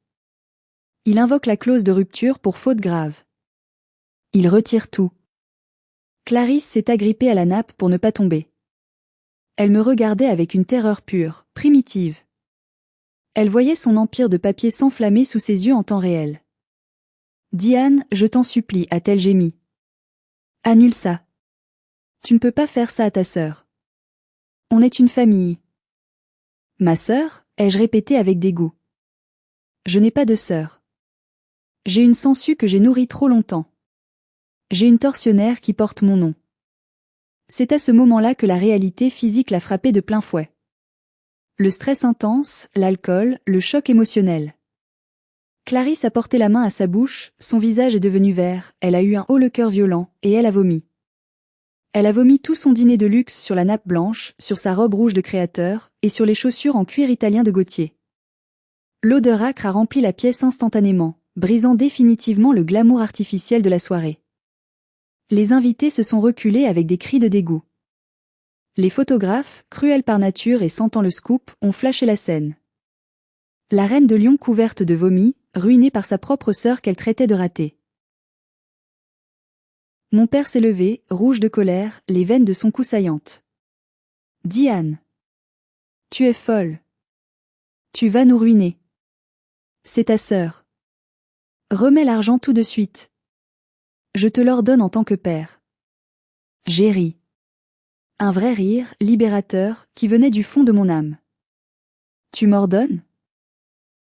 Il invoque la clause de rupture pour faute grave. Il retire tout. Clarisse s'est agrippée à la nappe pour ne pas tomber. Elle me regardait avec une terreur pure, primitive. Elle voyait son empire de papier s'enflammer sous ses yeux en temps réel. « Diane, je t'en supplie » a-t-elle gémi. « Annule ça. Tu ne peux pas faire ça à ta sœur. On est une famille. » « Ma sœur » ai-je répété avec dégoût. « Je n'ai pas de sœur. J'ai une sangsue que j'ai nourrie trop longtemps. J'ai une tortionnaire qui porte mon nom. » C'est à ce moment-là que la réalité physique l'a frappée de plein fouet. Le stress intense, l'alcool, le choc émotionnel. Clarisse a porté la main à sa bouche, son visage est devenu vert, elle a eu un haut-le-cœur violent, et elle a vomi. Elle a vomi tout son dîner de luxe sur la nappe blanche, sur sa robe rouge de créateur, et sur les chaussures en cuir italien de Gauthier. L'odeur âcre a rempli la pièce instantanément, brisant définitivement le glamour artificiel de la soirée. Les invités se sont reculés avec des cris de dégoût. Les photographes, cruels par nature et sentant le scoop, ont flashé la scène. La reine de Lyon couverte de vomi, ruinée par sa propre sœur qu'elle traitait de ratée. Mon père s'est levé, rouge de colère, les veines de son cou saillantes. « Diane. Tu es folle. Tu vas nous ruiner. C'est ta sœur. Remets l'argent tout de suite. Je te l'ordonne en tant que père. » J'ai ri. Un vrai rire, libérateur, qui venait du fond de mon âme. « Tu m'ordonnes ?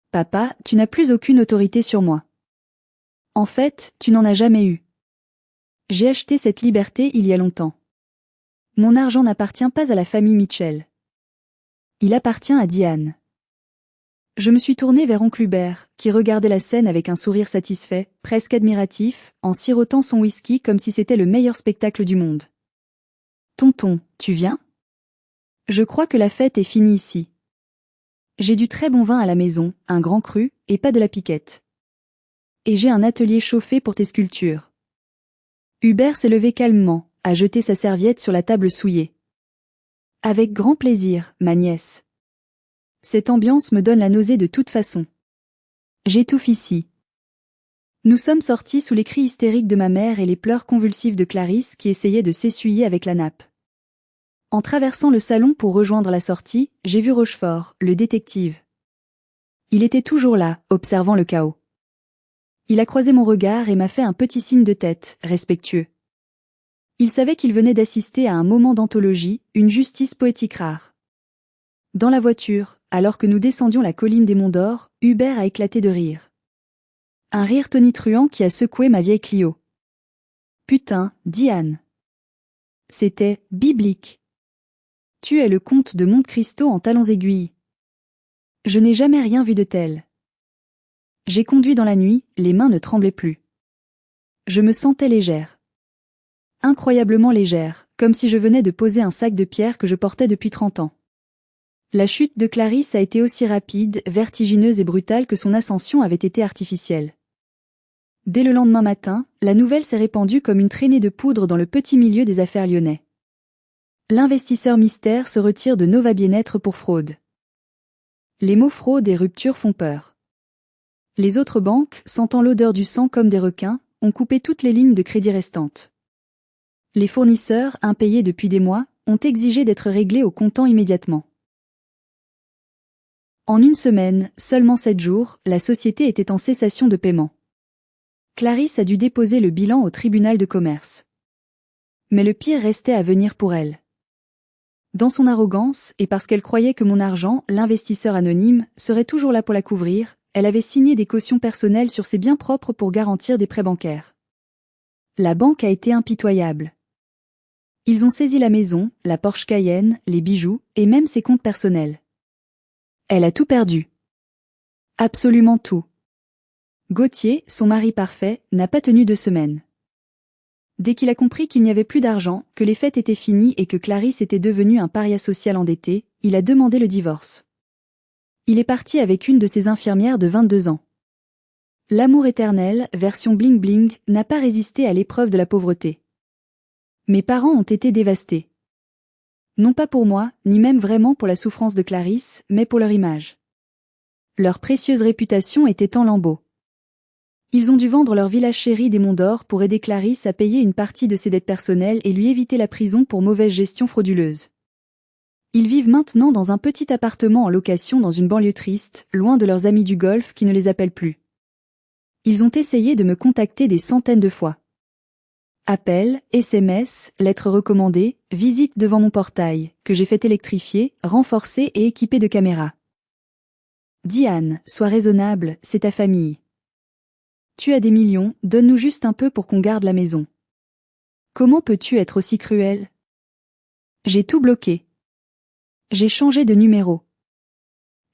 Papa, tu n'as plus aucune autorité sur moi. En fait, tu n'en as jamais eu. J'ai acheté cette liberté il y a longtemps. Mon argent n'appartient pas à la famille Mitchell. Il appartient à Diane. » Je me suis tournée vers oncle Hubert, qui regardait la scène avec un sourire satisfait, presque admiratif, en sirotant son whisky comme si c'était le meilleur spectacle du monde. « Tonton, tu viens ? Je crois que la fête est finie ici. J'ai du très bon vin à la maison, un grand cru, et pas de la piquette. Et j'ai un atelier chauffé pour tes sculptures. » Hubert s'est levé calmement, a jeté sa serviette sur la table souillée. « Avec grand plaisir, ma nièce. Cette ambiance me donne la nausée de toute façon. J'étouffe ici. » Nous sommes sortis sous les cris hystériques de ma mère et les pleurs convulsifs de Clarisse qui essayait de s'essuyer avec la nappe. En traversant le salon pour rejoindre la sortie, j'ai vu Rochefort, le détective. Il était toujours là, observant le chaos. Il a croisé mon regard et m'a fait un petit signe de tête, respectueux. Il savait qu'il venait d'assister à un moment d'anthologie, une justice poétique rare. Dans la voiture, alors que nous descendions la colline des Monts d'Or, Hubert a éclaté de rire. Un rire tonitruant qui a secoué ma vieille Clio. « Putain, Diane. C'était biblique. Tu es le comte de Monte Cristo en talons aiguilles. Je n'ai jamais rien vu de tel. » J'ai conduit dans la nuit, les mains ne tremblaient plus. Je me sentais légère. Incroyablement légère, comme si je venais de poser un sac de pierre que je portais depuis 30 ans. La chute de Clarisse a été aussi rapide, vertigineuse et brutale que son ascension avait été artificielle. Dès le lendemain matin, la nouvelle s'est répandue comme une traînée de poudre dans le petit milieu des affaires lyonnais. L'investisseur mystère se retire de Nova Bien-être pour fraude. Les mots fraude et rupture font peur. Les autres banques, sentant l'odeur du sang comme des requins, ont coupé toutes les lignes de crédit restantes. Les fournisseurs, impayés depuis des mois, ont exigé d'être réglés au comptant immédiatement. En une semaine, seulement 7 jours, la société était en cessation de paiement. Clarisse a dû déposer le bilan au tribunal de commerce. Mais le pire restait à venir pour elle. Dans son arrogance, et parce qu'elle croyait que mon argent, l'investisseur anonyme, serait toujours là pour la couvrir, elle avait signé des cautions personnelles sur ses biens propres pour garantir des prêts bancaires. La banque a été impitoyable. Ils ont saisi la maison, la Porsche Cayenne, les bijoux, et même ses comptes personnels. Elle a tout perdu. Absolument tout. Gauthier, son mari parfait, n'a pas tenu 2 semaines. Dès qu'il a compris qu'il n'y avait plus d'argent, que les fêtes étaient finies et que Clarisse était devenue un paria social endetté, il a demandé le divorce. Il est parti avec une de ses infirmières de 22 ans. L'amour éternel, version bling bling, n'a pas résisté à l'épreuve de la pauvreté. Mes parents ont été dévastés. Non pas pour moi, ni même vraiment pour la souffrance de Clarisse, mais pour leur image. Leur précieuse réputation était en lambeaux. Ils ont dû vendre leur village chéri des Monts d'Or pour aider Clarisse à payer une partie de ses dettes personnelles et lui éviter la prison pour mauvaise gestion frauduleuse. Ils vivent maintenant dans un petit appartement en location dans une banlieue triste, loin de leurs amis du golf qui ne les appellent plus. Ils ont essayé de me contacter des centaines de fois. Appels, SMS, lettres recommandées, visites devant mon portail, que j'ai fait électrifier, renforcer et équiper de caméras. Diane, sois raisonnable, c'est ta famille. Tu as des millions, donne-nous juste un peu pour qu'on garde la maison. Comment peux-tu être aussi cruel? J'ai tout bloqué. J'ai changé de numéro.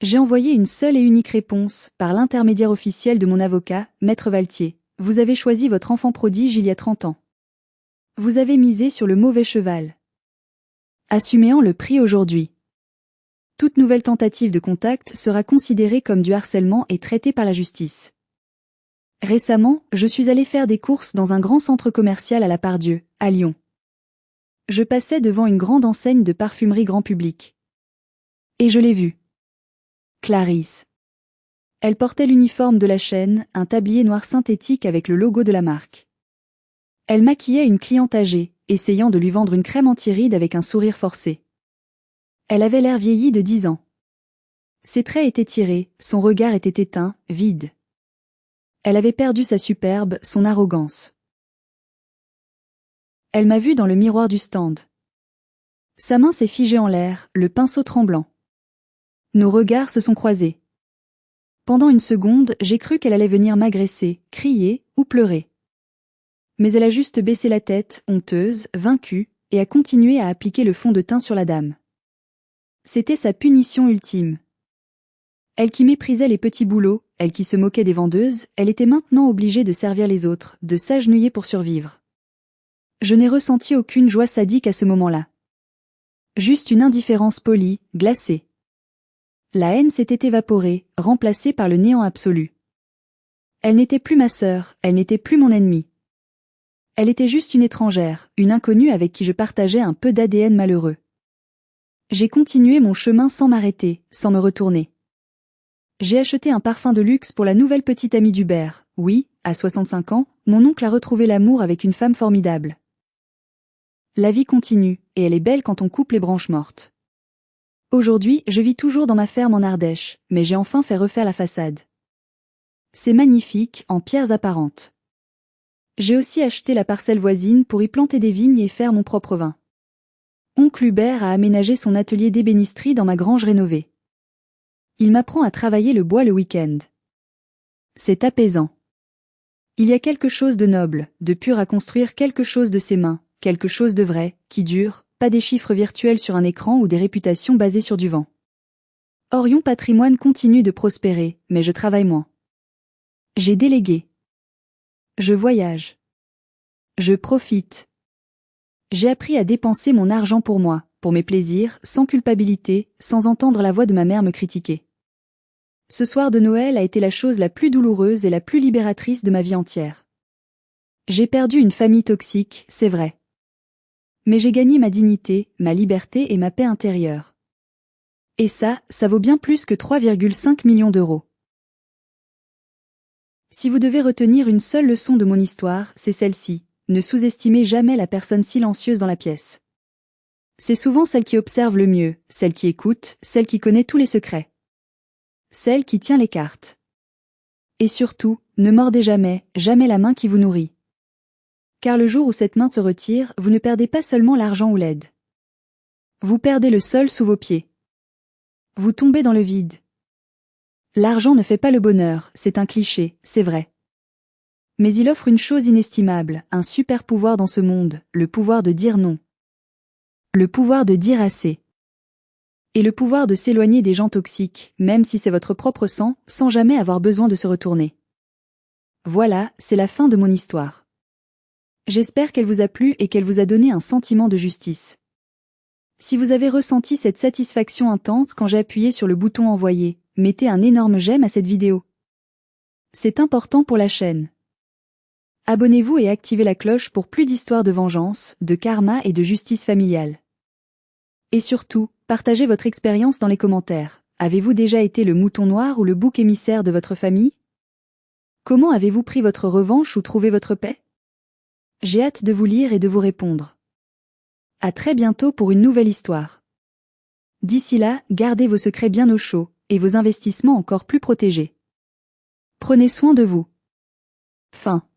J'ai envoyé une seule et unique réponse, par l'intermédiaire officiel de mon avocat, Maître Valtier. Vous avez choisi votre enfant prodige il y a 30 ans. Vous avez misé sur le mauvais cheval. Assumez-en le prix aujourd'hui. Toute nouvelle tentative de contact sera considérée comme du harcèlement et traitée par la justice. Récemment, je suis allée faire des courses dans un grand centre commercial à la Pardieu, à Lyon. Je passais devant une grande enseigne de parfumerie grand public. Et je l'ai vue. Clarisse. Elle portait l'uniforme de la chaîne, un tablier noir synthétique avec le logo de la marque. Elle maquillait une cliente âgée, essayant de lui vendre une crème anti-rides avec un sourire forcé. Elle avait l'air vieillie de 10 ans. Ses traits étaient tirés, son regard était éteint, vide. Elle avait perdu sa superbe, son arrogance. Elle m'a vue dans le miroir du stand. Sa main s'est figée en l'air, le pinceau tremblant. Nos regards se sont croisés. Pendant une seconde, j'ai cru qu'elle allait venir m'agresser, crier ou pleurer. Mais elle a juste baissé la tête, honteuse, vaincue, et a continué à appliquer le fond de teint sur la dame. C'était sa punition ultime. Elle qui méprisait les petits boulots, elle qui se moquait des vendeuses, elle était maintenant obligée de servir les autres, de s'agenouiller pour survivre. Je n'ai ressenti aucune joie sadique à ce moment-là. Juste une indifférence polie, glacée. La haine s'était évaporée, remplacée par le néant absolu. Elle n'était plus ma sœur, elle n'était plus mon ennemie. Elle était juste une étrangère, une inconnue avec qui je partageais un peu d'ADN malheureux. J'ai continué mon chemin sans m'arrêter, sans me retourner. J'ai acheté un parfum de luxe pour la nouvelle petite amie d'Hubert. Oui, à 65 ans, mon oncle a retrouvé l'amour avec une femme formidable. La vie continue, et elle est belle quand on coupe les branches mortes. Aujourd'hui, je vis toujours dans ma ferme en Ardèche, mais j'ai enfin fait refaire la façade. C'est magnifique, en pierres apparentes. J'ai aussi acheté la parcelle voisine pour y planter des vignes et faire mon propre vin. Oncle Hubert a aménagé son atelier d'ébénisterie dans ma grange rénovée. Il m'apprend à travailler le bois le week-end. C'est apaisant. Il y a quelque chose de noble, de pur à construire quelque chose de ses mains, quelque chose de vrai, qui dure, pas des chiffres virtuels sur un écran ou des réputations basées sur du vent. Orion Patrimoine continue de prospérer, mais je travaille moins. J'ai délégué. Je voyage. Je profite. J'ai appris à dépenser mon argent pour moi, pour mes plaisirs, sans culpabilité, sans entendre la voix de ma mère me critiquer. Ce soir de Noël a été la chose la plus douloureuse et la plus libératrice de ma vie entière. J'ai perdu une famille toxique, c'est vrai. Mais j'ai gagné ma dignité, ma liberté et ma paix intérieure. Et ça vaut bien plus que 3,5 millions d'euros. Si vous devez retenir une seule leçon de mon histoire, c'est celle-ci. Ne sous-estimez jamais la personne silencieuse dans la pièce. C'est souvent celle qui observe le mieux, celle qui écoute, celle qui connaît tous les secrets. celle qui tient les cartes. Et surtout, ne mordez jamais, jamais la main qui vous nourrit. Car le jour où cette main se retire, vous ne perdez pas seulement l'argent ou l'aide. Vous perdez le sol sous vos pieds. Vous tombez dans le vide. L'argent ne fait pas le bonheur, c'est un cliché, c'est vrai. Mais il offre une chose inestimable, un super pouvoir dans ce monde, le pouvoir de dire non. Le pouvoir de dire assez. Et le pouvoir de s'éloigner des gens toxiques, même si c'est votre propre sang, sans jamais avoir besoin de se retourner. Voilà, c'est la fin de mon histoire. J'espère qu'elle vous a plu et qu'elle vous a donné un sentiment de justice. Si vous avez ressenti cette satisfaction intense quand j'ai appuyé sur le bouton envoyer, mettez un énorme j'aime à cette vidéo. C'est important pour la chaîne. Abonnez-vous et activez la cloche pour plus d'histoires de vengeance, de karma et de justice familiale. Et surtout, partagez votre expérience dans les commentaires. Avez-vous déjà été le mouton noir ou le bouc émissaire de votre famille? Comment avez-vous pris votre revanche ou trouvé votre paix? J'ai hâte de vous lire et de vous répondre. À très bientôt pour une nouvelle histoire. D'ici là, gardez vos secrets bien au chaud, et vos investissements encore plus protégés. Prenez soin de vous. Fin.